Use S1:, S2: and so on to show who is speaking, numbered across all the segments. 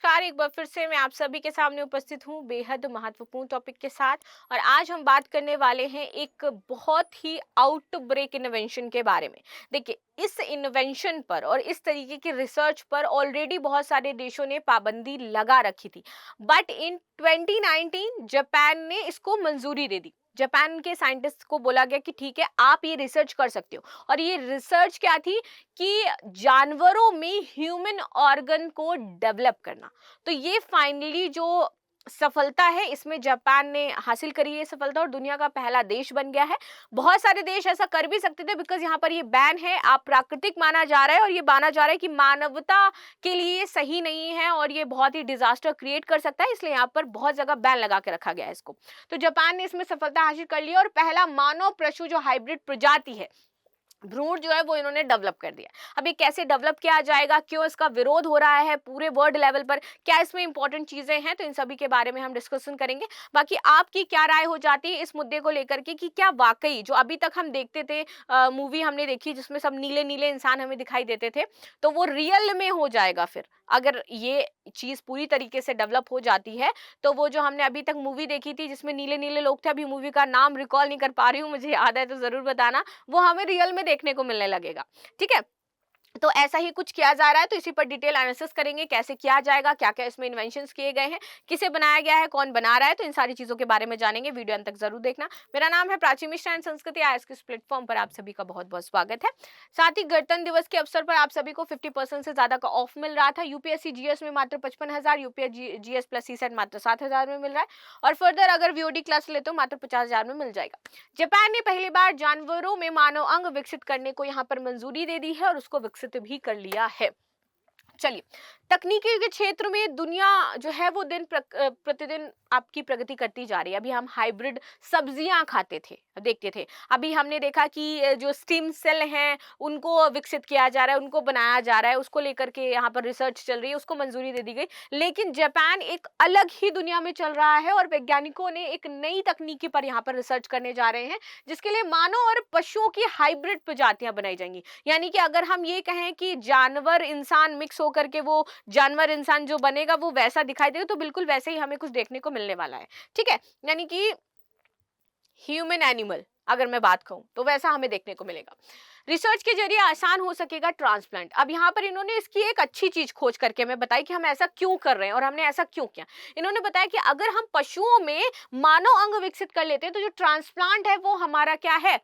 S1: नमस्कार। एक बार फिर से मैं आप सभी के सामने उपस्थित हूँ बेहद महत्वपूर्ण टॉपिक के साथ। और आज हम बात करने वाले हैं एक बहुत ही आउटब्रेक इन्वेंशन के बारे में। देखिए, इस इन्वेंशन पर और इस तरीके की रिसर्च पर ऑलरेडी बहुत सारे देशों ने पाबंदी लगा रखी थी, बट इन 2019 जापान ने इसको मंजूरी दे दी। जापान के साइंटिस्ट को बोला गया कि ठीक है, आप ये रिसर्च कर सकते हो। और ये रिसर्च क्या थी कि जानवरों में ह्यूमन ऑर्गन को डेवलप करना। तो ये फाइनली जो सफलता है, इसमें जापान ने हासिल करी है सफलता और दुनिया का पहला देश बन गया है। बहुत सारे देश ऐसा कर भी सकते थे, बिकॉज यहाँ पर ये बैन है, आप प्राकृतिक माना जा रहा है और ये माना जा रहा है कि मानवता के लिए सही नहीं है और ये बहुत ही डिजास्टर क्रिएट कर सकता है, इसलिए यहाँ पर बहुत जगह बैन लगा के रखा गया है इसको। तो जापान ने इसमें सफलता हासिल कर ली और पहला मानव पशु जो हाइब्रिड प्रजाति है, भ्रूण जो है वो इन्होंने डेवलप कर दिया। अब ये कैसे डेवलप किया जाएगा, क्यों इसका विरोध हो रहा है पूरे वर्ल्ड लेवल पर, क्या इसमें इंपॉर्टेंट चीजें हैं, तो इन सभी के बारे में हम डिस्कशन करेंगे। बाकी आपकी क्या राय हो जाती है इस मुद्दे को लेकर के कि क्या वाकई जो अभी तक हम देखते थे, मूवी हमने देखी जिसमें सब नीले नीले इंसान हमें दिखाई देते थे, तो वो रियल में हो जाएगा फिर अगर ये चीज पूरी तरीके से डेवलप हो जाती है। तो वो जो हमने अभी तक मूवी देखी थी जिसमें नीले नीले लोग थे, अभी मूवी का नाम रिकॉल नहीं कर पा रही हूँ, मुझे याद है तो जरूर बताना, वो हमें रियल में देखने को मिलने लगेगा। ठीक है, तो ऐसा ही कुछ किया जा रहा है, तो इसी पर डिटेल एनालिसिस करेंगे कैसे किया जाएगा, क्या क्या इसमें इन्वेंशंस किए गए हैं, किसे बनाया गया है, कौन बना रहा है, तो इन सारी चीजों के बारे में जानेंगे। वीडियो अंत तक जरूर देखना। मेरा नाम है प्राची मिश्रा एंड संस्कृति आज के इस प्लेटफॉर्म पर आप सभी का बहुत बहुत स्वागत है। साथ ही गणतंत्र दिवस के अवसर पर आप सभी को 50% से ज्यादा का ऑफ मिल रहा था। यूपीएससी जीएस में मात्र 55,000, यूपीएससी जीएस प्लस सीसेट मात्र 7,000 में मिल रहा है और फर्दर अगर वीओडी क्लास ले तो मात्र 50,000 में मिल जाएगा। जापान ने पहली बार जानवरों में मानव अंग विकसित करने को यहाँ पर मंजूरी दे दी है और उसको विकसित भी कर लिया है। चलिए, तकनीकी के क्षेत्र में दुनिया जो है वो दिन प्रतिदिन आपकी प्रगति करती जा रही है। अभी हम हाइब्रिड सब्जियां खाते थे, देखते थे, अभी हमने देखा कि जो स्टेम सेल हैं उनको विकसित किया जा रहा है, उनको बनाया जा रहा है, उसको लेकर के यहाँ पर रिसर्च चल रही है, उसको मंजूरी दे दी गई। लेकिन जापान एक अलग ही दुनिया में चल रहा है और वैज्ञानिकों ने एक नई तकनीकी पर यहाँ पर रिसर्च करने जा रहे हैं, जिसके लिए मानव और पशुओं की हाइब्रिड प्रजातियां बनाई जाएंगी। यानी कि अगर हम ये कहें कि जानवर इंसान मिक्स होकर के वो जानवर इंसान जो बनेगा वो वैसा दिखाई देगा, तो बिल्कुल वैसे ही हमें कुछ देखने को मिलने वाला है। ठीक है, यानी कि ह्यूमन एनिमल अगर मैं बात कहूं तो वैसा हमें देखने को मिलेगा। रिसर्च के जरिए आसान हो सकेगा ट्रांसप्लांट। अब यहाँ पर इन्होंने इसकी एक अच्छी चीज खोज करके हमें बताई कि हम ऐसा क्यों कर रहे हैं और हमने ऐसा क्यों किया। इन्होंने बताया कि अगर हम पशुओं में मानव अंग विकसित कर लेते हैं तो जो ट्रांसप्लांट है वो हमारा क्या है,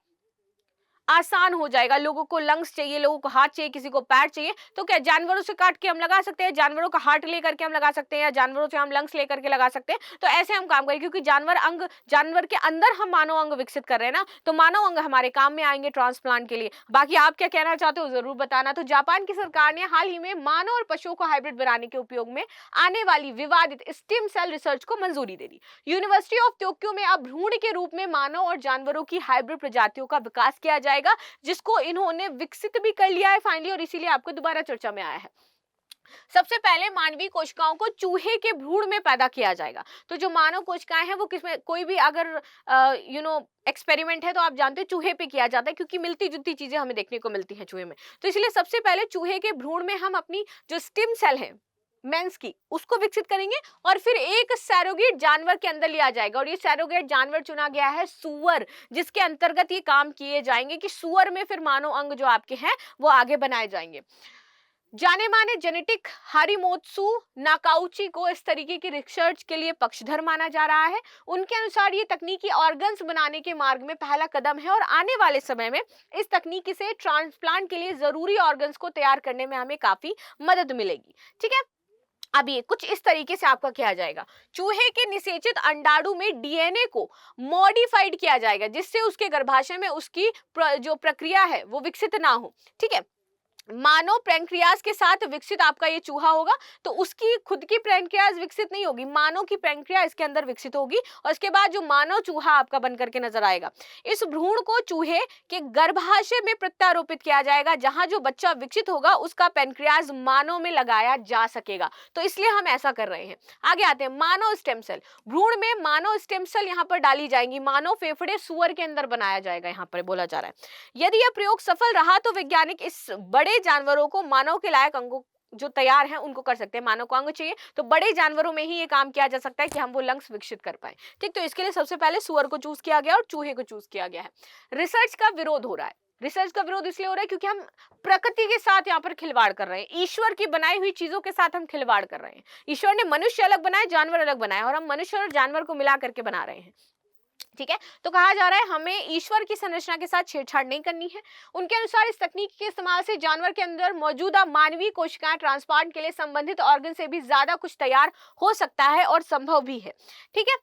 S1: आसान हो जाएगा। लोगों को लंग्स चाहिए, लोगों को हार्ट चाहिए, किसी को पैर चाहिए, तो क्या जानवरों से काट के हम लगा सकते हैं, जानवरों का हार्ट लेकर के हम लगा सकते हैं या जानवरों से हम लंग्स लेकर के लगा सकते हैं। तो ऐसे हम काम करें, क्योंकि जानवर के अंदर हम मानव अंग विकसित कर रहे हैं ना, तो मानव अंग हमारे काम में आएंगे ट्रांसप्लांट के लिए। बाकी आप क्या कहना चाहते हो जरूर बताना। तो जापान की सरकार ने हाल ही में मानव और पशुओं को हाइब्रिड बनाने के उपयोग में आने वाली विवादित स्टेम सेल रिसर्च को मंजूरी दे दी। यूनिवर्सिटी ऑफ टोक्यो में अब भ्रूण के रूप में मानव और जानवरों की हाइब्रिड प्रजातियों का विकास किया जाएगा, जिसको इन्होंने विकसित भी कर लिया है फाइनली, और इसीलिए आपको दोबारा चर्चा में आया है। सबसे पहले मानवीय कोशिकाओं को चूहे के भ्रूण में पैदा किया जाएगा। तो जो मानव कोशिकाएं हैं वो किसमें, कोई भी अगर एक्सपेरिमेंट है तो आप जानते हैं चूहे पे किया जाता है, क्योंकि मिलती जुलती चीजें हमें देखने को मिलती हैं चूहे में। तो इसलिए सबसे पहले चूहे के भ्रूण में हम अपनी जो स्टेम सेल है मेंस की, उसको विकसित करेंगे और फिर एक सैरोगेट जानवर के अंदर लिया जाएगा। और ये सैरोगेट जानवर चुना गया है सुअर, जिसके अंतर्गत ये काम किए जाएंगे कि सुअर में फिर मानव अंग जो आपके हैं वो आगे बनाए जाएंगे। जाने माने जेनेटिक हारिमोत्सु नाकाउची को इस तरीके की रिसर्च के लिए पक्षधर माना जा रहा है। उनके अनुसार ये तकनीकी ऑर्गन्स बनाने के मार्ग में पहला कदम है और आने वाले समय में इस तकनीकी से ट्रांसप्लांट के लिए जरूरी ऑर्गन्स को तैयार करने में हमें काफी मदद मिलेगी। ठीक है, अब ये कुछ इस तरीके से आपका किया जाएगा। चूहे के निषेचित अंडाणु में डीएनए को मॉडिफाइड किया जाएगा, जिससे उसके गर्भाशय में उसकी जो प्रक्रिया है वो विकसित ना हो। ठीक है, मानव पैंक्रियाज के साथ विकसित आपका ये चूहा होगा, तो उसकी खुद की पैंक्रियाज विकसित नहीं होगी, मानव की पैंक्रिया इसके अंदर विकसित होगी और इसके बाद जो मानव चूहा आपका बन करके नजर आएगा। इस भ्रूण को चूहे के गर्भाशय में प्रत्यारोपित किया जाएगा, जहां जो बच्चा विकसित होगा उसका पैंक्रियाज मानव में लगाया जा सकेगा। तो इसलिए हम ऐसा कर रहे हैं। आगे आते हैं, मानव स्टेम सेल। भ्रूण में मानव स्टेम सेल यहाँ पर डाली जाएंगी, मानव फेफड़े सुअर के अंदर बनाया जाएगा, यहाँ पर बोला जा रहा है। यदि यह प्रयोग सफल रहा तो वैज्ञानिक इस बड़े जानवरों को मानव के लायक अंगों जो तैयार हैं उनको कर सकते हैं। मानव को अंग चाहिए तो बड़े जानवरों में ही ये काम किया जा सकता है कि हम वो लंग्स विकसित कर पाए। ठीक, तो इसके लिए सबसे पहले सुअर को चूज किया गया और चूहे को चूज किया गया है। रिसर्च का विरोध हो रहा है। रिसर्च का विरोध इसलिए हो रहा है क्योंकि हम प्रकृति के साथ यहाँ पर खिलवाड़ कर रहे हैं, ईश्वर की बनाई हुई चीजों के साथ हम खिलवाड़ कर रहे हैं। ईश्वर ने मनुष्य अलग बनाए, जानवर अलग बनाए, और हम मनुष्य और जानवर को मिला करके बना रहे हैं। ठीक है, तो कहा जा रहा है हमें ईश्वर की संरचना के साथ छेड़छाड़ नहीं करनी है। उनके अनुसार इस तकनीक के इस्तेमाल से जानवर के अंदर मौजूदा मानवीय कोशिकाएं ट्रांसप्लांट के लिए संबंधित ऑर्गन से भी ज्यादा कुछ तैयार हो सकता है और संभव भी है। ठीक है,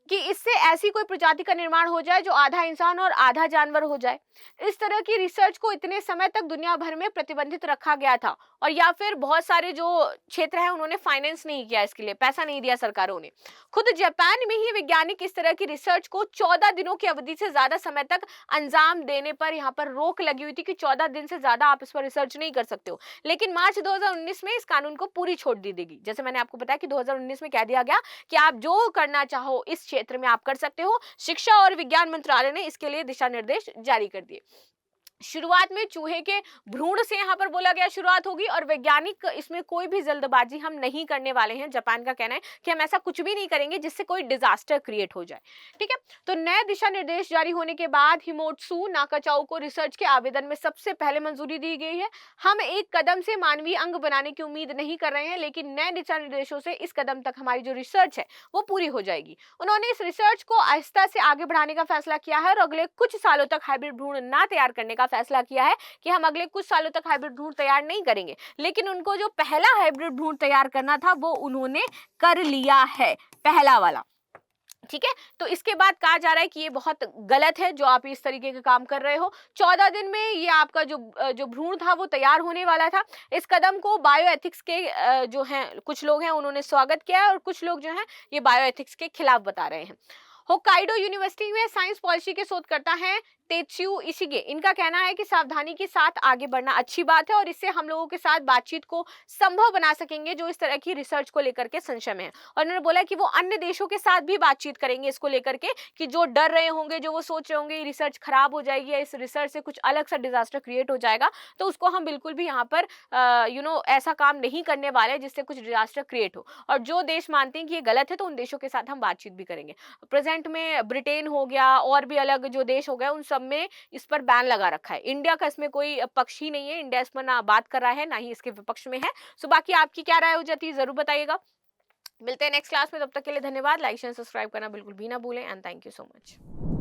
S1: कि इससे ऐसी कोई प्रजाति का निर्माण हो जाए जो आधा इंसान और आधा जानवर हो जाए। इस तरह की रिसर्च को इतने समय तक दुनिया भर में प्रतिबंधित रखा गया था, और या फिर बहुत सारे जो क्षेत्र हैं उन्होंने फाइनेंस नहीं किया, इसके लिए पैसा नहीं दिया सरकारों ने। खुद जापान में ही वैज्ञानिक इस तरह की रिसर्च को 14 दिनों की अवधि से ज्यादा समय तक अंजाम देने पर यहाँ पर रोक लगी हुई थी कि 14 दिन से ज्यादा आप इस पर रिसर्च नहीं कर सकते हो। लेकिन मार्च 2019 में इस कानून को पूरी छूट दी गई। जैसे मैंने आपको बताया कि 2019 में कह दिया गया कि आप जो करना चाहो इस क्षेत्र में आप कर सकते हो। शिक्षा और विज्ञान मंत्रालय ने इसके लिए दिशा निर्देश जारी कर दिए। शुरुआत में चूहे के भ्रूण से यहाँ पर बोला गया शुरुआत होगी, और वैज्ञानिक इसमें कोई भी जल्दबाजी हम नहीं करने वाले हैं। जापान का कहना है कि हम ऐसा कुछ भी नहीं करेंगे जिससे कोई डिजास्टर क्रिएट हो जाए। ठीक है, तो नए दिशा निर्देश जारी होने के बाद हिमोत्सु नाकाचाऊ को रिसर्च के आवेदन में सबसे पहले मंजूरी दी गई है। हम एक कदम से मानवीय अंग बनाने की उम्मीद नहीं कर रहे हैं, लेकिन नए दिशा निर्देशों से इस कदम तक हमारी जो रिसर्च है वो पूरी हो जाएगी। उन्होंने इस रिसर्च को आहिस्ता से आगे बढ़ाने का फैसला किया है और अगले कुछ सालों तक हाइब्रिड भ्रूण ना तैयार करने का फैसला किया है कि हम अगले कुछ सालों तक हाइब्रिड भ्रूण तैयार नहीं करेंगे। लेकिन उनको जो पहला हाइब्रिड भ्रूण तैयार करना था वो उन्होंने कर लिया है, पहला वाला। ठीक है, तो इसके बाद कहा जा रहा है कि ये बहुत गलत है जो आप इस तरीके का काम कर रहे हो। 14 दिन में ये आपका जो भ्रूण था वो तैयार होने वाला था। इस कदम को बायो एथिक्स के जो हैं कुछ लोग हैं उन्होंने स्वागत किया है, और कुछ लोग जो हैं ये बायो एथिक्स के खिलाफ बता रहे हैं। होक्काइडो यूनिवर्सिटी में साइंस पॉलिसी के शोधकर्ता हैं तेत्सुयो इशिगे। इनका कहना है कि सावधानी के साथ आगे बढ़ना अच्छी बात है, और इससे हम लोगों के साथ बातचीत को संभव बना सकेंगे जो इस तरह की रिसर्च को लेकर के संशय में है। और उन्होंने बोला कि वो अन्य देशों के साथ भी बातचीत करेंगे इसको लेकर के, कि जो डर रहे होंगे, जो वो सोच रहे होंगे रिसर्च खराब हो जाएगी या इस रिसर्च से कुछ अलग सा डिजास्टर क्रिएट हो जाएगा, तो उसको हम बिल्कुल भी यहाँ पर ऐसा काम नहीं करने वाले जिससे कुछ डिजास्टर क्रिएट हो। और जो देश मानते हैं कि ये गलत है तो उन देशों के साथ हम बातचीत भी करेंगे। प्रेजेंट में ब्रिटेन हो गया और भी अलग जो देश हो गए उन सब में इस पर बैन लगा रखा है। इंडिया का इसमें कोई पक्ष ही नहीं है, इंडिया इस पर ना बात कर रहा है ना ही इसके विपक्ष में है। सो बाकी आपकी क्या राय हो जाती है जरूर बताइएगा। मिलते हैं नेक्स्ट क्लास में, तब तक के लिए धन्यवाद। लाइक शेयर सब्सक्राइब करना बिल्कुल भी ना भूलें, and thank you so much.